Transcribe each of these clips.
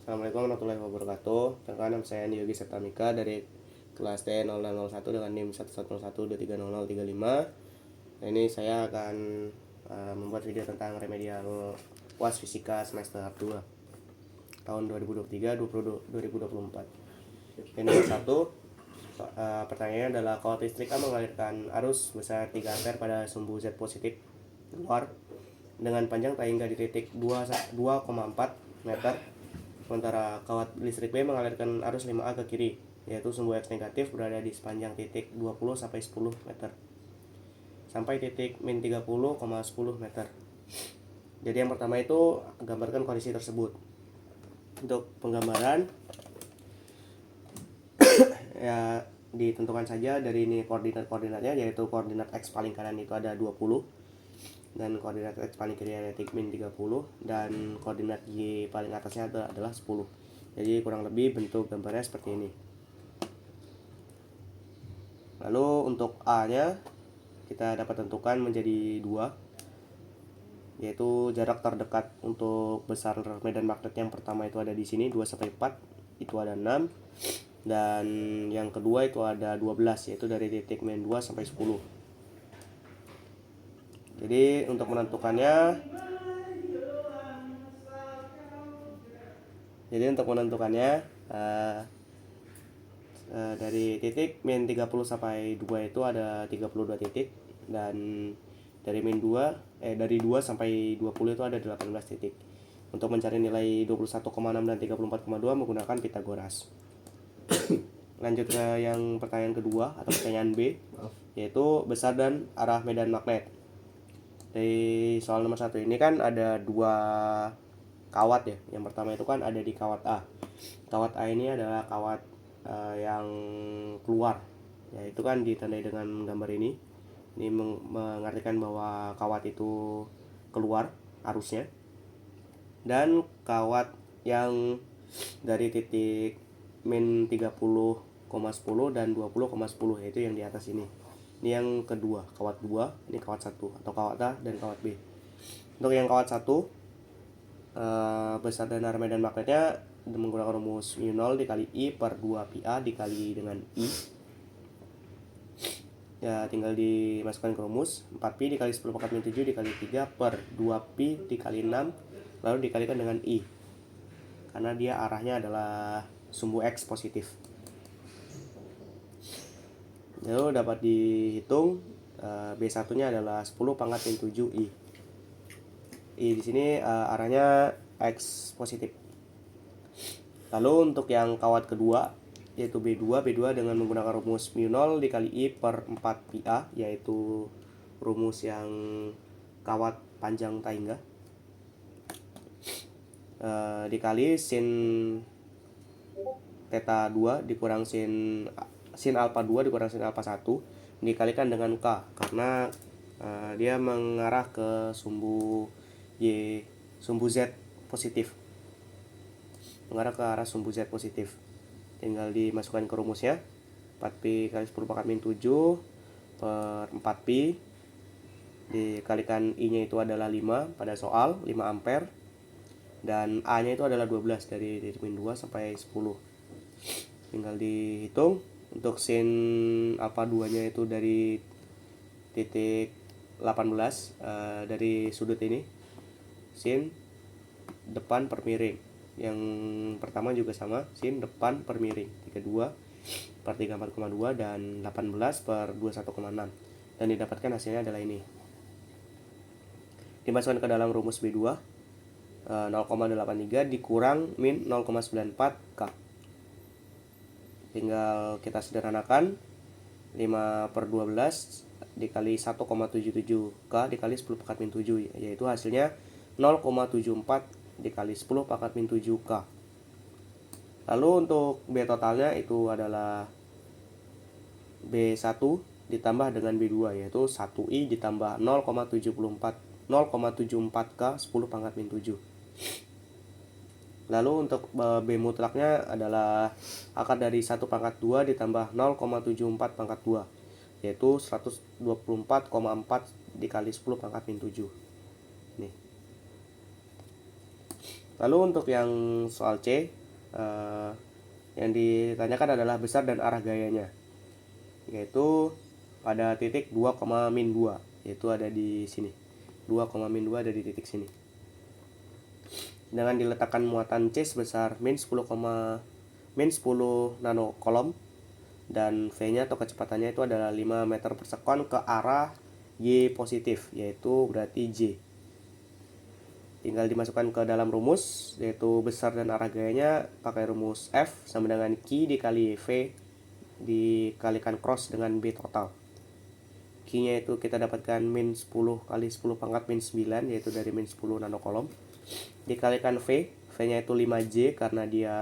Assalamualaikum warahmatullahi wabarakatuh. Perkenalkan, nama saya Yogi Septamika dari kelas T0601 dengan NIM 1101230035. Ini saya akan membuat video tentang remedial UAS Fisika semester 2 tahun 2023-2024. Ini satu, pertanyaannya adalah kawat listrik A mengalirkan arus besar 3 ampere pada sumbu Z positif keluar dengan panjang tak hingga di titik 2,4 meter. Sementara kawat listrik B mengalirkan arus 5A ke kiri, yaitu sumbu X negatif berada di sepanjang titik 20-10 meter sampai titik min 30,10 meter. Jadi yang pertama itu gambarkan kondisi tersebut. Untuk penggambaran ya ditentukan saja dari ini koordinatnya, yaitu koordinat X paling kanan itu ada 20 dan koordinat X paling kiri ada titik min 30 dan koordinat Y paling atasnya adalah 10. Jadi kurang lebih bentuk gambarnya seperti ini. Lalu untuk A nya kita dapat tentukan menjadi 2, yaitu jarak terdekat untuk besar medan magnet yang pertama itu ada di sini 2-4, itu ada 6, dan yang kedua itu ada 12, yaitu dari titik min 2 sampai 10. Jadi untuk menentukannya dari titik min 30 sampai 2 itu ada 32 titik, dan dari dari 2 sampai 20 itu ada 18 titik. Untuk mencari nilai 21,6 dan 34,2 menggunakan Pitagoras. Lanjut ke yang pertanyaan kedua atau pertanyaan B, yaitu besar dan arah medan magnet. Dari soal nomor 1 ini kan ada 2 kawat ya. Yang pertama itu kan ada di kawat A. Kawat A ini adalah kawat yang keluar, yaitu kan ditandai dengan gambar ini. Ini mengartikan bahwa kawat itu keluar arusnya. Dan kawat yang dari titik min 30,10 dan 20,10, yaitu yang di atas ini. Ini yang kedua, kawat 2, ini kawat 1 atau kawat A dan kawat B. Untuk yang kawat 1, besar dan arah medan magnetnya menggunakan rumus mu0 dikali I per 2 pi A dikali dengan I. Ya tinggal dimasukkan ke rumus, 4pi dikali 10 pangkat min 7 dikali 3 per 2pi dikali 6 lalu dikalikan dengan I, karena dia arahnya adalah sumbu X positif. Lalu dapat dihitung B1 nya adalah 10 pangkat min 7 I. I di sini arahnya X positif. Lalu untuk yang kawat kedua yaitu B2 dengan menggunakan rumus mu0 dikali I per 4 pi A, yaitu rumus yang kawat panjang tak hingga, dikali sin theta 2 dikurang sin alpha 2 dikurang sin alpha 1 dikalikan dengan K, karena dia mengarah ke sumbu Z positif, mengarah ke arah sumbu Z positif. Tinggal dimasukkan ke rumusnya, 4pi kali 10 pangkat min 7 per 4pi dikalikan I nya itu adalah 5 pada soal, 5 ampere, dan A nya itu adalah 12 dari titik min 2 sampai 10. Tinggal dihitung. Untuk sin alpha 2 nya itu dari titik 18, dari sudut ini, sin depan per miring. Yang pertama juga sama, sin depan per miring 32 per 34,2 dan 18 per 21,6, dan didapatkan hasilnya adalah ini. Dimasukkan ke dalam rumus B2, 0,83 dikurang min 0,94 K. Tinggal kita sederhanakan, 5 per 12 dikali 1,77 K dikali 10 pangkat min 7, yaitu hasilnya 0,74 dikali 10 pangkat min 7 K. Lalu untuk B totalnya itu adalah B1 ditambah dengan B2, yaitu 1I ditambah 0,74 K 10 pangkat min 7. Lalu untuk B mutlaknya adalah akar dari 1 pangkat 2 ditambah 0,74 pangkat 2, yaitu 124,4 dikali 10 pangkat min 7. Nih. Lalu untuk yang soal C, yang ditanyakan adalah besar dan arah gayanya, yaitu pada titik 2,-2, yaitu ada di sini. 2,-2 ada di titik sini. Dengan diletakkan muatan C sebesar -10, -10 nanocoulomb, dan V-nya atau kecepatannya itu adalah 5 meter per sekon ke arah Y positif, yaitu berarti J. Tinggal dimasukkan ke dalam rumus, yaitu besar dan arah gayanya pakai rumus F sama dengan Q dikali V dikalikan cross dengan B total. Q-nya itu kita dapatkan -10 kali 10 pangkat -9, yaitu dari -10 nanocoulomb, dikalikan V-nya itu 5J karena dia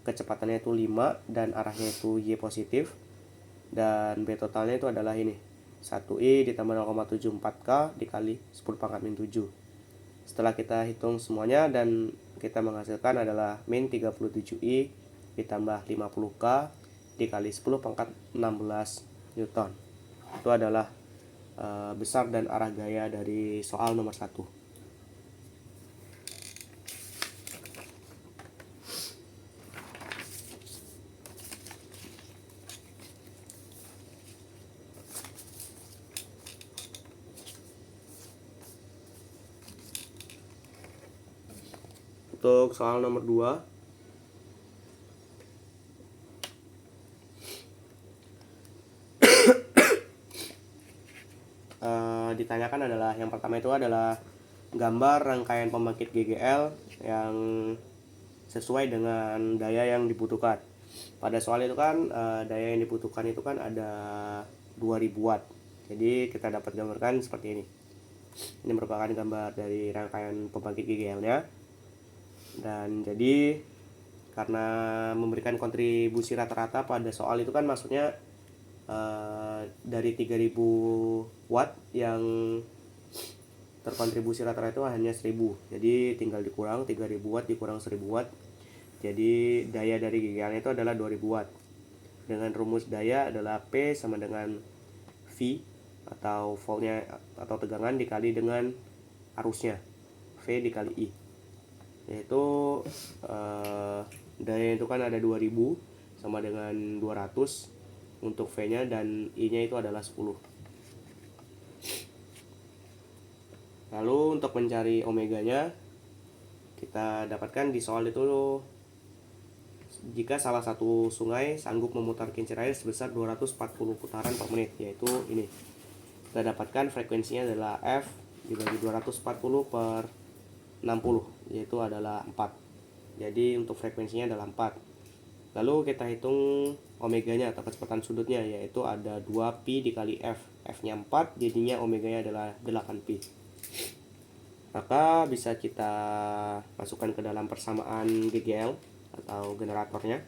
kecepatannya itu 5 dan arahnya itu Y positif, dan B totalnya itu adalah ini, 1I ditambah 0,74K dikali 10 pangkat -7. Setelah kita hitung semuanya dan kita menghasilkan adalah -37I ditambah 50K dikali 10 pangkat 16 Newton. Itu adalah besar dan arah gaya dari soal nomor 1. Untuk soal nomor 2, ditanyakan adalah yang pertama itu adalah gambar rangkaian pembangkit GGL yang sesuai dengan daya yang dibutuhkan. Pada soal itu kan daya yang dibutuhkan itu kan ada 2000 watt. Jadi kita dapat gambarkan seperti ini. Ini merupakan gambar dari rangkaian pembangkit GGL-nya. Dan jadi karena memberikan kontribusi rata-rata pada soal itu kan maksudnya dari 3000 watt yang terkontribusi rata-rata itu hanya 1000. Jadi tinggal dikurang 3000 watt dikurang 1000 watt. Jadi daya dari GGL itu adalah 2000 watt. Dengan rumus daya adalah P sama dengan V atau voltnya atau tegangan dikali dengan arusnya, V dikali I. Yaitu daya itu kan ada 2000 sama dengan 200 untuk V-nya dan I-nya itu adalah 10. Lalu untuk mencari omeganya, kita dapatkan di soal itu jika salah satu sungai sanggup memutar kincir air sebesar 240 putaran per menit, yaitu ini. Kita dapatkan frekuensinya adalah F dibagi 240 per 60, yaitu adalah 4. Jadi untuk frekuensinya adalah 4. Lalu kita hitung omeganya atau kecepatan sudutnya, yaitu ada 2pi dikali F. F-nya 4, jadinya omeganya adalah 8pi. Maka bisa kita masukkan ke dalam persamaan GGL atau generatornya,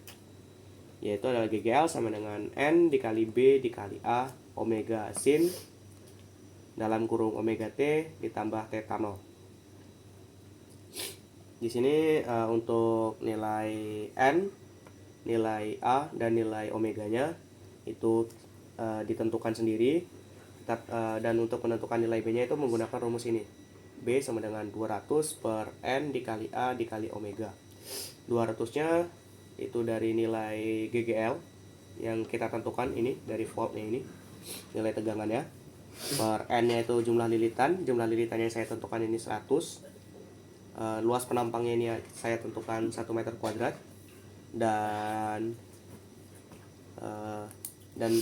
yaitu adalah GGL sama dengan N dikali B dikali A omega sin dalam kurung omega T ditambah theta 0. Di sini untuk nilai N, nilai A, dan nilai omeganya itu ditentukan sendiri. Dan untuk menentukan nilai B-nya itu menggunakan rumus ini. B sama dengan 200 per N dikali A dikali omega. 200-nya itu dari nilai GGL yang kita tentukan ini, dari voltnya ini, nilai tegangannya. Per N-nya itu jumlah lilitan. Jumlah lilitannya saya tentukan ini 100. Luas penampangnya ini saya tentukan 1 meter kuadrat. Dan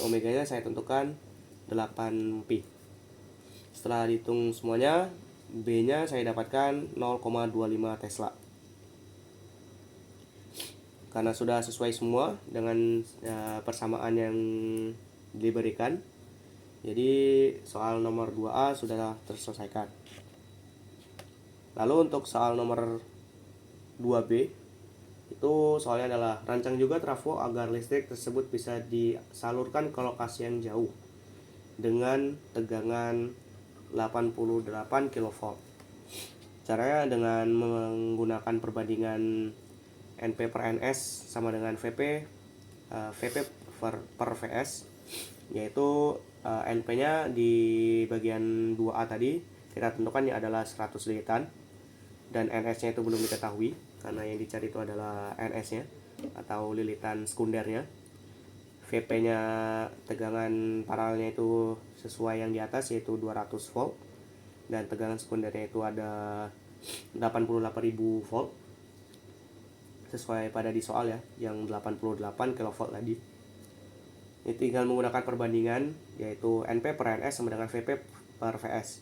omeganya saya tentukan 8pi. Setelah dihitung semuanya, B-nya saya dapatkan 0,25 Tesla. Karena sudah sesuai semua dengan persamaan yang diberikan, jadi soal nomor 2A sudah terselesaikan. Lalu untuk soal nomor 2B, itu soalnya adalah rancang juga trafo agar listrik tersebut bisa disalurkan ke lokasi yang jauh dengan tegangan 88 kV. Caranya dengan menggunakan perbandingan NP per NS sama dengan VP per VS, yaitu NP-nya di bagian 2A tadi kita tentukan adalah 100 lilitan, dan NS-nya itu belum diketahui karena yang dicari itu adalah NS-nya atau lilitan sekundernya. VP-nya tegangan paralelnya itu sesuai yang di atas yaitu 200 volt dan tegangan sekundernya itu ada 88.000 volt sesuai pada di soal ya, yang 88 kV tadi. Ini tinggal menggunakan perbandingan yaitu NP per NS sama dengan VP per VS.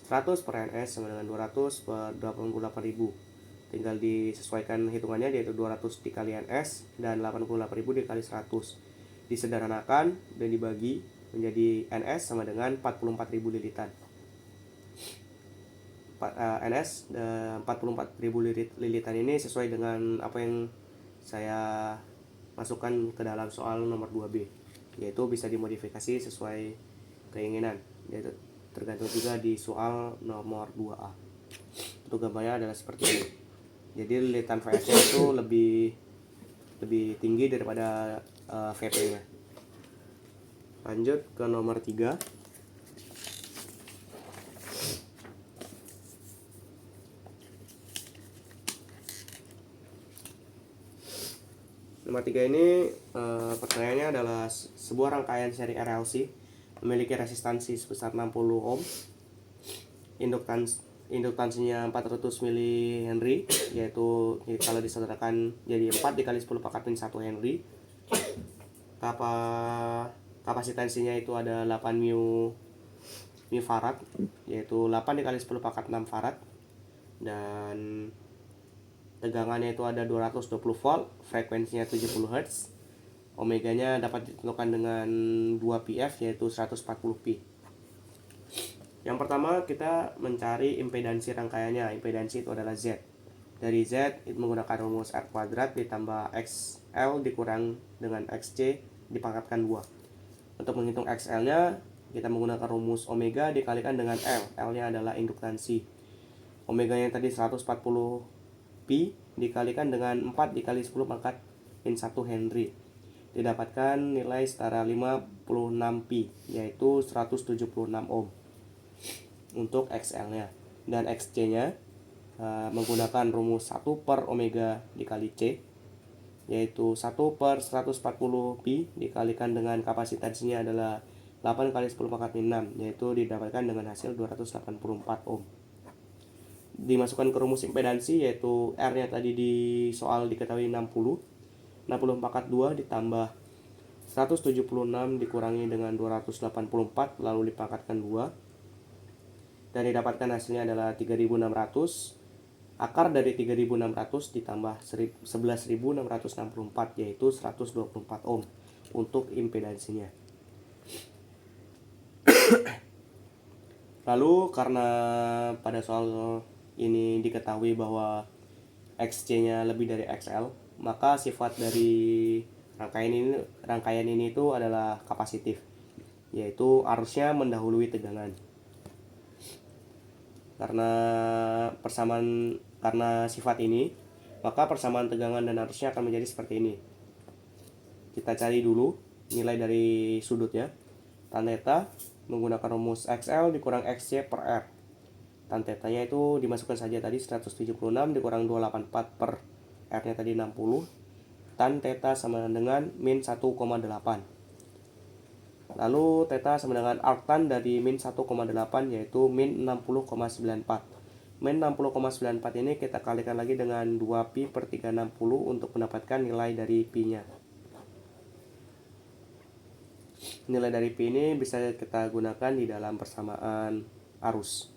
100 per NS sama dengan 200 per 88.000. Tinggal disesuaikan hitungannya yaitu 200 dikali NS dan 88.000 dikali 100. Disederhanakan dan dibagi menjadi NS sama dengan 44.000 lilitan. NS 44.000 lilitan ini sesuai dengan apa yang saya masukkan ke dalam soal nomor 2B, yaitu bisa dimodifikasi sesuai keinginan, yaitu tergantung juga di soal nomor 2A. Untuk gambarnya adalah seperti ini. Jadi lilitan VS-nya itu lebih tinggi daripada VP-nya. Lanjut ke nomor 3. Nomor 3 ini pertanyaannya adalah sebuah rangkaian seri RLC memiliki resistansi sebesar 60 ohm, induktansinya 400 mH, yaitu kalau disederhanakan jadi 4 dikali 10 pangkat min 1 Henry. Kapasitansinya itu ada 8 mu farad, yaitu 8 dikali 10 pangkat 6 farad, dan tegangannya itu ada 220 volt, frekuensinya 70 Hz, omeganya dapat ditentukan dengan 2 PF yaitu 140 Pi. Yang pertama kita mencari impedansi rangkaiannya. Impedansi itu adalah Z. Dari Z itu menggunakan rumus R kuadrat ditambah XL dikurang dengan XC dipangkatkan 2. Untuk menghitung XL-nya kita menggunakan rumus omega dikalikan dengan L. L-nya adalah induktansi. Omeganya tadi 140 Pi dikalikan dengan 4 dikali 10 pangkat min 1 Henry. Didapatkan nilai setara 56 Pi, yaitu 176 ohm untuk XL-nya. Dan XC-nya menggunakan rumus 1 per omega dikali C, yaitu 1 per 140 Pi dikalikan dengan kapasitansinya adalah 8 kali 10 pangkat min 6, yaitu didapatkan dengan hasil 284 ohm. Dimasukkan ke rumus impedansi yaitu R-nya tadi di soal diketahui 60 pangkat 2 ditambah 176 dikurangi dengan 284 lalu dipangkatkan 2 dan didapatkan hasilnya adalah 3600. Akar dari 3600 ditambah 11664 yaitu 124 ohm untuk impedansinya. Lalu karena pada soal ini diketahui bahwa XC-nya lebih dari XL, maka sifat dari rangkaian ini itu adalah kapasitif, yaitu arusnya mendahului tegangan. Karena sifat ini, maka persamaan tegangan dan arusnya akan menjadi seperti ini. Kita cari dulu nilai dari sudutnya. Tan theta menggunakan rumus XL dikurang XC per R. Tan theta-nya itu dimasukkan saja tadi 176 dikurang 284 per R-nya tadi 60. Tan theta sama dengan min 1,8. Lalu theta sama dengan arctan dari min 1,8 yaitu min 60,94. Min 60,94 ini kita kalikan lagi dengan 2 Pi per 360 untuk mendapatkan nilai dari Pi-nya. Nilai dari Pi ini bisa kita gunakan di dalam persamaan arus.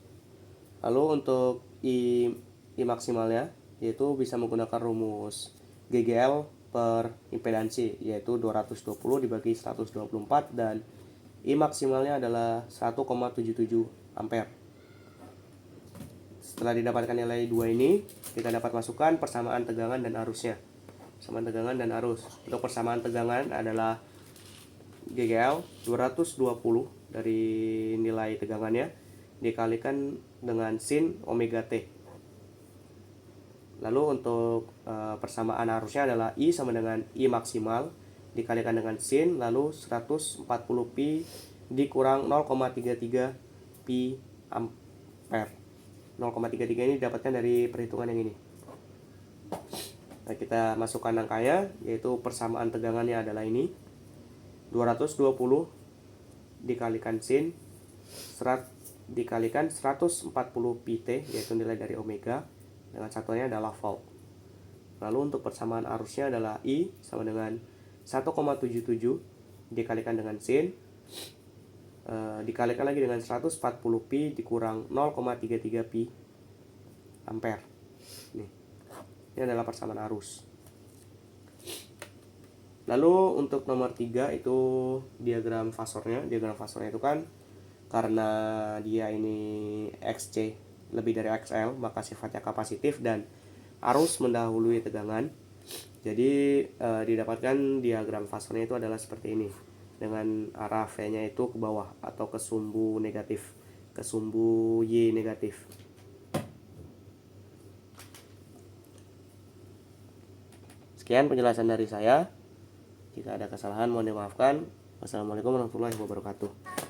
Lalu untuk I maksimalnya yaitu bisa menggunakan rumus GGL per impedansi yaitu 220 dibagi 124 dan I maksimalnya adalah 1,77 ampere. Setelah didapatkan nilai 2 ini, kita dapat masukkan persamaan tegangan dan arusnya. Persamaan tegangan dan arus. Untuk persamaan tegangan adalah GGL 220 dari nilai tegangannya dikalikan dengan sin omega T. Lalu untuk persamaan arusnya adalah I sama dengan I maksimal dikalikan dengan sin lalu 140 Pi dikurang 0,33 Pi ampere. 0,33 ini didapatkan dari perhitungan yang ini. Nah, kita masukkan angkanya, yaitu persamaan tegangannya adalah ini. 220 dikalikan sin dikalikan 140 pt, yaitu nilai dari omega, dengan satuannya adalah volt. Lalu untuk persamaan arusnya adalah I sama dengan 1,77 dikalikan dengan sin dikalikan lagi dengan 140 pi dikurang 0,33 pi ampere. Ini adalah persamaan arus. Lalu untuk nomor 3 itu diagram fasornya. Diagram fasornya itu kan karena dia ini XC lebih dari XL, maka sifatnya kapasitif dan arus mendahului tegangan. Jadi didapatkan diagram fasornya itu adalah seperti ini, dengan arah V-nya itu ke bawah atau ke sumbu negatif, ke sumbu Y negatif. Sekian penjelasan dari saya. Jika ada kesalahan mohon dimaafkan. Wassalamualaikum warahmatullahi wabarakatuh.